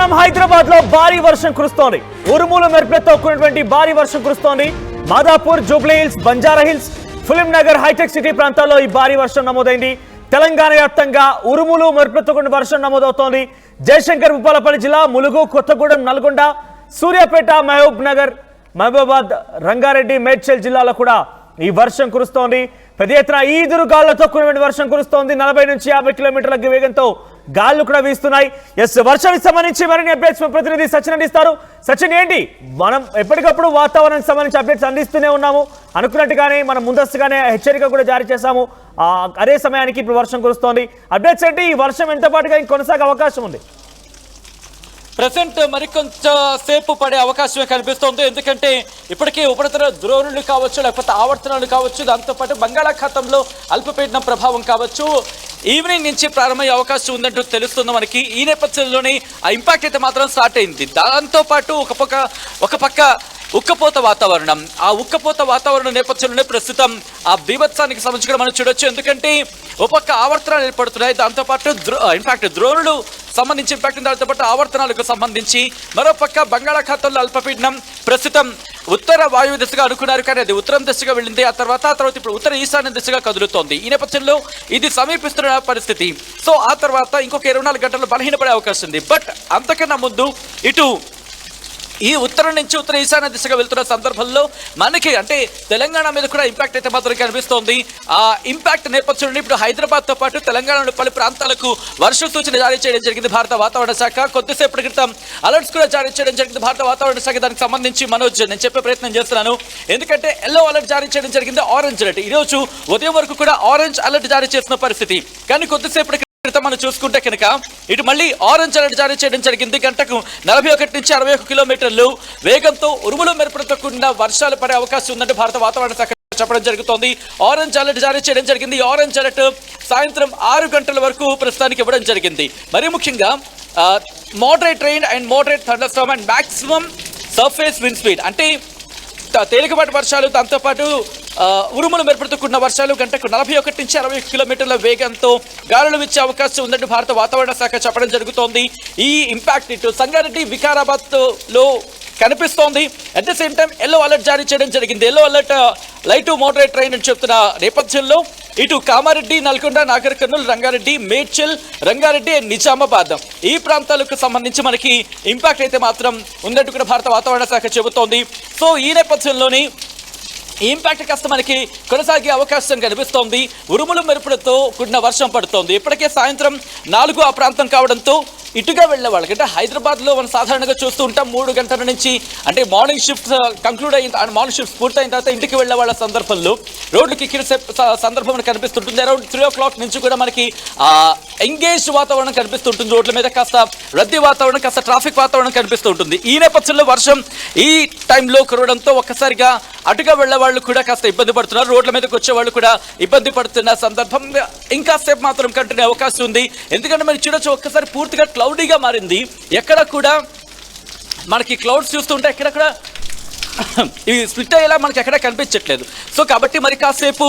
ప్రస్తుతం హైదరాబాద్ లో భారీ వర్షం కురుస్తోంది. ఉరుములు మెరుపులతో కూడినటువంటి భారీ వర్షం కురుస్తోంది. మాదాపూర్, జూబ్లీ హిల్స్, బంజారా హిల్స్, ఫిలిం నగర్, హైటెక్ సిటీ ప్రాంతాల్లో ఈ భారీ వర్షం నమోదైంది. తెలంగాణ వ్యాప్తంగా ఉరుములు మెరుపులతో కూడిన వర్షం నమోదవుతోంది. జయశంకర్, భూపాలపల్లి జిల్లా, ములుగు, కొత్తగూడెం, నల్గొండ, సూర్యాపేట, మహబూబ్ నగర్, మహబూబాబాద్, రంగారెడ్డి, మేడ్చల్ జిల్లాలో కూడా ఈ వర్షం కురుస్తోంది. పెద్ద ఎత్తున ఈదురు గాళ్లతో కూడిన వర్షం కురుస్తోంది. 40 నుంచి 50 కిలోమీటర్ల వేగంతో గాళ్లు కూడా వీస్తున్నాయి. వర్షానికి సంబంధించి మరిన్ని అప్డేట్స్ ప్రతినిధి సచిన్ అందిస్తారు. సచిన్, ఏంటి మనం ఎప్పటికప్పుడు వాతావరణానికి సంబంధించి అప్డేట్స్ అందిస్తూనే ఉన్నాము. అనుకున్నట్టుగానే మనం ముందస్తుగానే హెచ్చరిక కూడా జారీ చేశాము. అదే సమయానికి ఇప్పుడు వర్షం కురుస్తోంది. అప్డేట్స్ ఏంటి? ఈ వర్షం ఎంత పాటుగా కొనసాగే అవకాశం ఉంది? ప్రెసెంట్ మరికొంచెం సేపు పడే అవకాశమే కనిపిస్తోంది. ఎందుకంటే ఇప్పటికే ఉపరితల ద్రోణులు కావచ్చు, లేకపోతే ఆవర్తనాలు కావచ్చు, దాంతోపాటు బంగాళాఖాతంలో అల్పపీడనం ప్రభావం కావచ్చు ఈవినింగ్ నుంచి ప్రారంభమయ్యే అవకాశం ఉందంటూ తెలుస్తుంది మనకి. ఈ నేపథ్యంలోనే ఆ ఇంపాక్ట్ అయితే మాత్రం స్టార్ట్ అయింది. దాంతోపాటు ఒక పక్క ఉక్కపోత వాతావరణం. ఆ ఉక్కపోత వాతావరణం నేపథ్యంలోనే ప్రస్తుతం ఆ బీభత్సానికి సంబంధించి కూడా మనం చూడొచ్చు. ఎందుకంటే ఒక పక్క ఆవర్తనాలు ఏర్పడుతున్నాయి, దాంతోపాటు ఇన్ఫాక్ట్ ద్రోణులు సంబంధించి ఇంపాక్ట్, దాంతోపాటు ఆవర్తనాలకు సంబంధించి మరోపక్క బంగాళాఖాతంలో అల్పపీడనం ప్రస్తుతం ఉత్తర వాయువు దిశగా అనుకున్నారు, కానీ అది ఉత్తరం దిశగా వెళ్ళింది. ఆ తర్వాత ఇప్పుడు ఉత్తర ఈశాన్య దిశగా కదులుతోంది. ఈ నేపథ్యంలో ఇది సమీపిస్తున్న పరిస్థితి. సో ఆ తర్వాత ఇంకొక 24 గంటలు బలహీనపడే అవకాశం ఉంది. బట్ అంతకన్నా ముందు ఇటు ఈ ఉత్తరం నుంచి ఉత్తర ఈశాన్య దిశగా వెళ్తున్న సందర్భంలో మనకి అంటే తెలంగాణ మీద కూడా ఇంపాక్ట్ అయితే మాత్రం కనిపిస్తోంది. ఆ ఇంపాక్ట్ నేపథ్యంలో ఇప్పుడు హైదరాబాద్తో పాటు తెలంగాణలోని పలు ప్రాంతాలకు వర్ష సూచన జారీ చేయడం జరిగింది భారత వాతావరణ శాఖ. కొద్దిసేపటి క్రితం అలర్ట్స్ కూడా జారీ చేయడం జరిగింది భారత వాతావరణ శాఖ. దానికి సంబంధించి మనోజ్ నేను చెప్పే ప్రయత్నం చేస్తున్నాను. ఎందుకంటే ఎల్లో అలర్ట్ జారీ చేయడం జరిగింది, ఆరెంజ్ అలర్ట్. ఈరోజు ఉదయం వరకు కూడా ఆరెంజ్ అలర్ట్ జారీ చేసిన పరిస్థితి. కానీ కొద్దిసేపటి మనం చూసుకుంటే కనుక ఇటు మళ్ళీ ఆరెంజ్ అలర్ట్ జారీ చేయడం జరిగింది. గంటకు 41 నుంచి 61 కిలోమీటర్లు వేగంతో ఉరుములు మెరుపులతో కూడిన వర్షాలు పడే అవకాశం ఉందంటే భారత వాతావరణ శాఖ చెప్పడం జరుగుతోంది. ఆరెంజ్ అలర్ట్ జారీ చేయడం జరిగింది. ఆరెంజ్ అలర్ట్ సాయంత్రం 6 గంటల వరకు ప్రస్తుతానికి ఇవ్వడం జరిగింది. మరీ ముఖ్యంగా moderate rain and moderate thunder Storm and maximum surface wind speed అంటే తేలికపాటి వర్షాలు, దాంతోపాటు ఉరుములు మెరుపులతో కూడిన వర్షాలు గంటకు 41 నుంచి 61 కిలోమీటర్ల వేగంతో గాలులు ఇచ్చే అవకాశం ఉందంటూ భారత వాతావరణ శాఖ చెప్పడం జరుగుతోంది. ఈ ఇంపాక్ట్ ఇటు సంగారెడ్డి, వికారాబాద్లో కనిపిస్తోంది. At the same time yellow alert జారీ చేయడం జరిగింది. Yellow alert light to moderate rain అని చెప్తున్న నేపథ్యంలో ఇటు కామారెడ్డి, నల్గొండ, నాగర్ కర్నూలు, రంగారెడ్డి, మేడ్చల్, రంగారెడ్డి అండ్ నిజామాబాద్ ఈ ప్రాంతాలకు సంబంధించి మనకి ఇంపాక్ట్ అయితే మాత్రం ఉందంటూ కూడా భారత వాతావరణ శాఖ చెబుతోంది. సో ఈ నేపథ్యంలోని ఈ ఇంపాక్ట్ కాస్త మనకి కొనసాగే అవకాశం కనిపిస్తోంది. ఉరుములు మెరుపులతో కూడిన వర్షం పడుతోంది. ఇప్పటికే సాయంత్రం 4 ఆ ప్రాంతం కావడంతో ఇటుగా వెళ్ళే వాళ్ళకి అంటే హైదరాబాద్లో మనం సాధారణంగా చూస్తూ ఉంటాం 3 గంటల నుంచి అంటే మార్నింగ్ షిఫ్ట్ కంక్లూడ్ అయిన మార్నింగ్ షిఫ్ట్ పూర్తయిన తర్వాత ఇంటికి వెళ్ళే వాళ్ళ సందర్భంలో రోడ్లకి ఎక్కిన సందర్భం కనిపిస్తుంటుంది. అరౌండ్ 3 o'clock నుంచి కూడా మనకి ఎంగేజ్ వాతావరణం కనిపిస్తుంటుంది. రోడ్ల మీద కాస్త రద్దీ వాతావరణం, కాస్త ట్రాఫిక్ వాతావరణం కనిపిస్తూ ఉంటుంది. ఈ నేపథ్యంలో వర్షం ఈ టైంలో కురవడంతో ఒక్కసారిగా అటుగా వెళ్ళే వాళ్ళు కూడా కాస్త ఇబ్బంది పడుతున్నారు. రోడ్ల మీదకి వచ్చే వాళ్ళు కూడా ఇబ్బంది పడుతున్న సందర్భం ఇంకా సేపు మాత్రం కంటిన్యూ అవకాశం ఉంది. ఎందుకంటే మనం చూడొచ్చు ఒక్కసారి పూర్తిగా క్లౌడీగా మారింది. ఎక్కడ కూడా మనకి క్లౌడ్స్ చూస్తుంటే ఎక్కడ కూడా ఇవి స్ప్లిట్ అయ్యేలా మనకి ఎక్కడ కనిపించట్లేదు. సో కాబట్టి మరి కాసేపు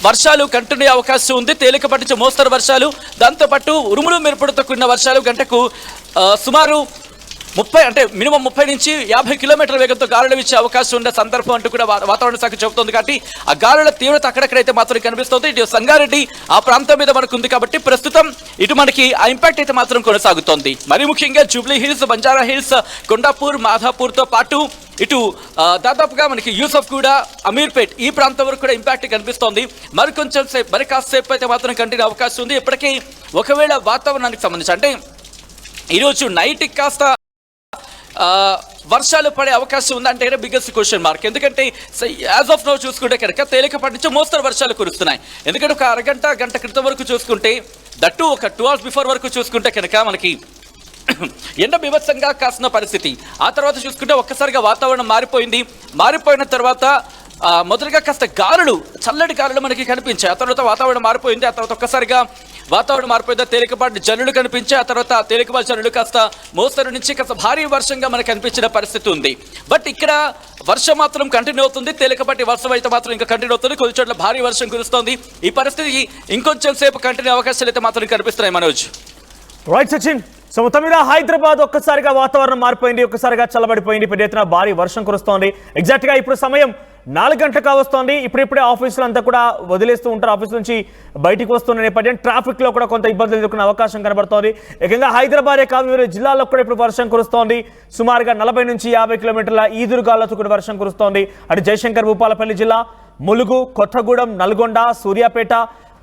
వర్షాలు కంటిన్యూ అవకాశం ఉంది. తేలికపాటి నుంచి మోస్తరు వర్షాలు, దాంతోపాటు ఉరుములు మెరుపులతో కూడిన వర్షాలు గంటకు సుమారు 30 అంటే మినిమం 30 నుంచి 50 కిలోమీటర్ల వేగంతో గాలులు ఇచ్చే అవకాశం ఉండే సందర్భం అంటూ కూడా వాతావరణ శాఖ చెబుతోంది. కాబట్టి ఆ గాలుల తీవ్రత అక్కడెక్కడైతే మాత్రం కనిపిస్తుంది. ఇటు సంగారెడ్డి ఆ ప్రాంతం మీద మనకు ఉంది కాబట్టి ప్రస్తుతం ఇటు మనకి ఆ ఇంపాక్ట్ అయితే మాత్రం కొనసాగుతోంది. మరీ ముఖ్యంగా జూబ్లీ హిల్స్, బంజారా హిల్స్, కొండాపూర్, మాధాపూర్తో పాటు ఇటు దాదాపుగా మనకి యూసఫ్ కూడా, అమీర్పేట్ ఈ ప్రాంతం వరకు కూడా ఇంపాక్ట్ కనిపిస్తోంది. మరికొంచెం సేపు మరి కాసేపు అయితే మాత్రం కంటిన్యూ అవకాశం ఉంది. ఇప్పటికీ ఒకవేళ వాతావరణానికి సంబంధించి అంటే ఈరోజు నైట్కి కాస్త వర్షాలు పడే అవకాశం ఉందంటే బిగ్గెస్ట్ క్వశ్చన్ మార్క్. ఎందుకంటే యాజ్ ఆఫ్ నౌ చూసుకుంటే కనుక తేలికపాటి నుంచి మోస్తరు వర్షాలు కురుస్తున్నాయి. ఎందుకంటే ఒక గంట క్రితం వరకు చూసుకుంటే దట్టు ఒక 2 hours బిఫోర్ వరకు చూసుకుంటే కనుక మనకి ఎండ బీభత్సంగా కాసిన పరిస్థితి. ఆ తర్వాత చూసుకుంటే ఒక్కసారిగా వాతావరణం మారిపోయిన తర్వాత మొదలుగా కాస్త గాలులు, చల్లటి గాలులు మనకి కనిపించాయి. ఆ తర్వాత వాతావరణం మారిపోయింది. ఆ తర్వాత ఒక్కసారిగా వాతావరణం మారిపోయింది. తేలికపాటి జల్లులు కనిపించాయి. ఆ తర్వాత తేలికపాటి జల్లులు కాస్త మోస్తరు నుంచి కాస్త భారీ వర్షంగా మనకు కనిపించిన పరిస్థితి ఉంది. బట్ ఇక్కడ వర్షం మాత్రం కంటిన్యూ అవుతుంది. తేలికపాటి వర్షం అయితే మాత్రం ఇంకా కంటిన్యూ అవుతుంది. కొన్ని చోట్ల భారీ వర్షం కురుస్తోంది. ఈ పరిస్థితి ఇంకొంచెం సేపు కంటిన్యూ అవకాశాలు అయితే మాత్రం కనిపిస్తున్నాయి మనోజ్. రైట్ సచిన్. సో మొత్తం మీద హైదరాబాద్ ఒక్కసారిగా వాతావరణం మారిపోయింది, ఒక్కసారిగా చల్లబడిపోయింది, పెద్ద ఎత్తున భారీ వర్షం కురుస్తోంది. ఎగ్జాక్ట్ గా ఇప్పుడు సమయం 4 గంటలకు కావస్తోంది. ఇప్పుడే ఆఫీసులు అంతా కూడా వదిలేస్తూ ఉంటారు. ఆఫీస్ నుంచి బయటికి వస్తున్న నేపథ్యం ట్రాఫిక్ లో కూడా కొంత ఇబ్బందులు ఎదుర్కొనే అవకాశం కనబడుతోంది. ఏకంగా హైదరాబాదే కాదు వివిధ జిల్లాల్లో కూడా ఇప్పుడు వర్షం కురుస్తోంది. సుమారుగా 40 నుంచి 50 కిలోమీటర్ల ఈదురుగాలతో కూడా వర్షం కురుస్తోంది. అటు జయశంకర్ భూపాలపల్లి జిల్లా, ములుగు, కొత్తగూడెం, నల్గొండ, సూర్యాపేట,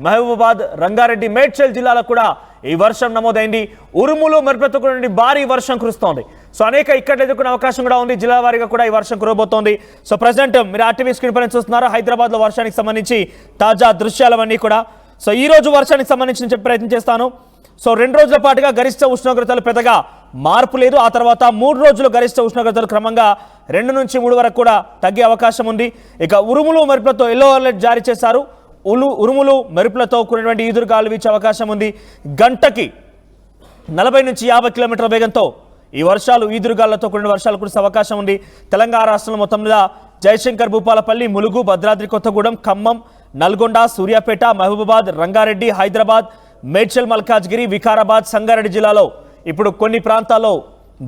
మహబూబాబాద్, రంగారెడ్డి, మేడ్చల్ జిల్లాలో కూడా ఈ వర్షం నమోదైంది. ఉరుములు మెరుపులతో కూడిన భారీ వర్షం కురుస్తోంది. సో అనేక ఇక్కడ ఎదుర్కొనే అవకాశం కూడా ఉంది. జిల్లా వారీగా కూడా ఈ వర్షం కురవబోతోంది. సో ప్రజెంట్ మీరు ఆర్టీవీ స్క్రీన్ పైన చూస్తున్నారు హైదరాబాద్ లో వర్షానికి సంబంధించి తాజా దృశ్యాలవన్నీ కూడా. సో ఈ రోజు వర్షానికి సంబంధించి చెప్పే ప్రయత్నం చేస్తాను. సో 2 రోజుల పాటుగా గరిష్ట ఉష్ణోగ్రతలు పెద్దగా మార్పు లేదు. ఆ తర్వాత 3 రోజులు గరిష్ట ఉష్ణోగ్రతలు క్రమంగా 2 నుంచి 3 వరకు కూడా తగ్గే అవకాశం ఉంది. ఇక ఉరుములు మెరుపులతో ఎల్లో అలర్ట్ జారీ చేశారు. ఉరుములు మెరుపులతో కూడినటువంటి ఈదురుగాలు వీచే అవకాశం ఉంది. గంటకి 40 నుంచి 50 కిలోమీటర్ల వేగంతో ఈ వర్షాలు ఈదురుగాలతో కూడిన వర్షాలు కురిసే అవకాశం ఉంది. తెలంగాణ రాష్ట్రంలో మొత్తం మీద జయశంకర్ భూపాలపల్లి, ములుగు, భద్రాద్రి కొత్తగూడెం, ఖమ్మం, నల్గొండ, సూర్యాపేట, మహబూబాబాద్, రంగారెడ్డి, హైదరాబాద్, మేడ్చల్, మల్కాజ్గిరి, వికారాబాద్, సంగారెడ్డి జిల్లాలో ఇప్పుడు కొన్ని ప్రాంతాల్లో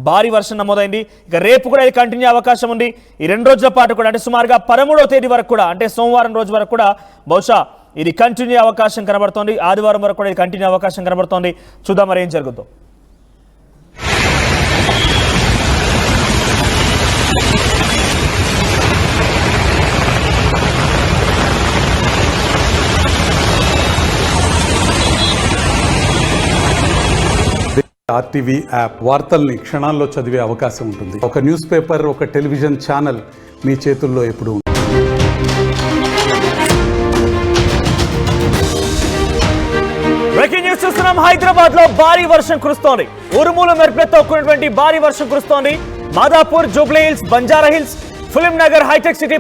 భారీ వర్షం నమోదైంది. ఇక రేపు కూడా ఇది కంటిన్యూ అవకాశం ఉంది. ఈ 2 రోజుల పాటు కూడా అంటే సుమారుగా 13వ తేదీ వరకు కూడా అంటే సోమవారం రోజు వరకు కూడా బహుశా ఇది కంటిన్యూ అవకాశం కనబడుతోంది. ఆదివారం వరకు కూడా ఇది కంటిన్యూ అవకాశం కనబడుతోంది. చూద్దాం మరి ఏం జరుగుతుందో. ఆర్టీవీ యాప్ వార్తల్ని క్షణాల్లో చదివే అవకాశం ఉంటుంది. ఒక న్యూస్ పేపర్, ఒక టెలివిజన్ ఛానల్ మీ చేతుల్లో ఎప్పుడు ఉంటుంది. బ్రేకింగ్ న్యూస్ చూస్తున్నాం. హైదరాబాద్ లో భారీ వర్షం కురుస్తోంది. ఉరుములు మెరుపులతో కూడినటువంటి భారీ వర్షం కురుస్తోంది. మాదాపూర్, జూబ్లీ హిల్స్, బంజారా హిల్స్, ఫిలిం నగర్, హైటెక్ సిటీ